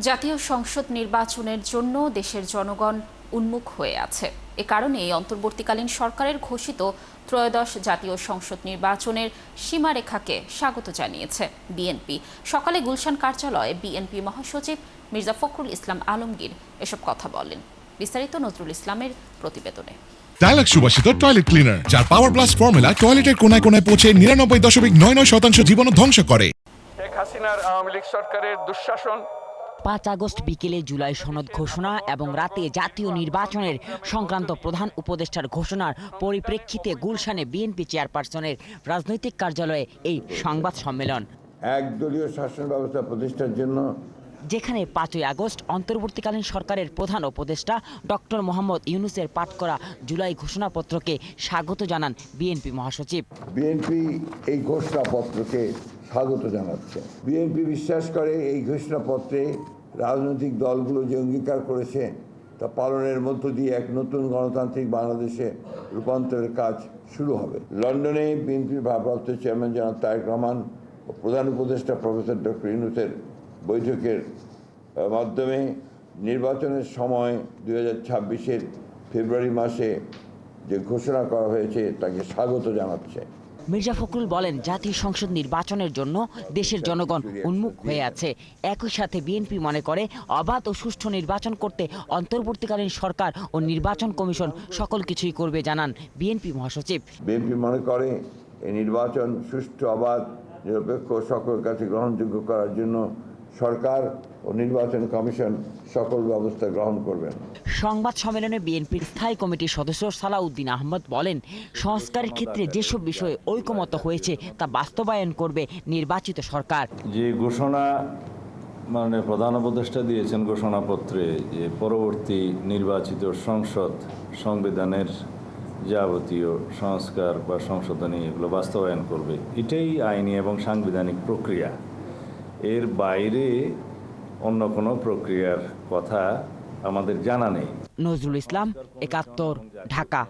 জাতীয় সংসদ নির্বাচনের জন্য দেশের জনগণ উন্মুখ হয়ে আছে। এ কারণে অন্তর্বর্তীকালীন সরকারের ঘোষিত ত্রয়োদশ জাতীয় সংসদ নির্বাচনের সীমারেখাকে স্বাগত জানিয়েছে বিএনপি। সকালে গুলশান কার্যালয়ে বিএনপি মহাসচিব মির্জা ফখরুল ইসলাম আলমগীর এসব কথা বলেন। বিস্তারিত নজরুল ইসলামের প্রতিবেদনে। ডায়ালগ সুবাসিত টয়লেট ক্লিনার, যার পাওয়ার প্লাস ফর্মুলা টয়লেটের কোনায় কোনায় পৌঁছে 99.99% জীবন ধ্বংস করে। শেখ হাসিনার আওয়ামী লীগ সরকারের দুঃশাসন 5 আগস্ট বিকেলে জুলাই সনদ ঘোষণা এবং রাতে জাতীয় নির্বাচনের সংক্রান্ত প্রধান উপদেষ্টার ঘোষণার পরিপ্রেক্ষিতে গুলশানে বিএনপি চেয়ারপারসনের রাজনৈতিক কার্যালয়ে এই সংবাদ সম্মেলন। একদলীয় শাসন ব্যবস্থা প্রতিষ্ঠার জন্য যেখানে 5 আগস্ট অন্তর্বর্তীকালীন সরকারের প্রধান উপদেষ্টা ডক্টর মোহাম্মদ ইউনূসের পাঠ করা জুলাই ঘোষণাপত্রকে স্বাগত জানান বিএনপি মহাসচিব। বিএনপি এই ঘোষণাপত্রকে স্বাগত জানাচ্ছে। বিএনপি বিশ্বাস করে এই ঘোষণাপত্রে রাজনৈতিক দলগুলো যে অঙ্গীকার করেছে তা পালনের মধ্য দিয়ে এক নতুন গণতান্ত্রিক বাংলাদেশে রূপান্তরের কাজ শুরু হবে। লন্ডনে বিএনপির ভারপ্রাপ্ত চেয়ারম্যান জনাব তারেক রহমান ও প্রধান উপদেষ্টা প্রফেসর ডক্টর ইউনূসের বৈঠকের মাধ্যমে নির্বাচনের সময় 2026-এর ফেব্রুয়ারি মাসে যে ঘোষণা করা হয়েছে তাকে স্বাগত জানাচ্ছে। মির্জা ফখরুল বলেন, জাতীয় সংসদ নির্বাচনের জন্য দেশের জনগণ উন্মুখ হয়ে আছে। একই সাথে বিএনপি মনে করে অবাধ ও সুষ্ঠু নির্বাচন করতে অন্তর্বর্তীকালীন সরকার ও নির্বাচন কমিশন সকল কিছুই করবে জানান বিএনপি মহাসচিব। বিএনপি মনে করে এই নির্বাচন সুষ্ঠু, অবাধ, নিরপেক্ষ সকলের কাছে গ্রহণযোগ্য করার জন্য সরকার ও নির্বাচন কমিশন সকল ব্যবস্থা গ্রহণ করবেন। সংবাদ সম্মেলনে বিএনপির স্থায়ী কমিটির সদস্য সালাউদ্দিন আহমদ বলেন, সংস্কারের ক্ষেত্রে যেসব বিষয়ে ঐকমত্য হয়েছে তা বাস্তবায়ন করবে নির্বাচিত সরকার। যে ঘোষণা মানে প্রধান উপদেষ্টা দিয়েছেন ঘোষণাপত্রে, যে পরবর্তী নির্বাচিত সংসদ সংবিধানের যাবতীয় সংস্কার বা সংশোধনী এগুলো বাস্তবায়ন করবে, এটাই আইনি এবং সাংবিধানিক প্রক্রিয়া। এর বাইরে অন্য কোনো প্রক্রিয়ার কথা আমাদের জানা নেই। নজরুল ইসলাম, 71, ঢাকা।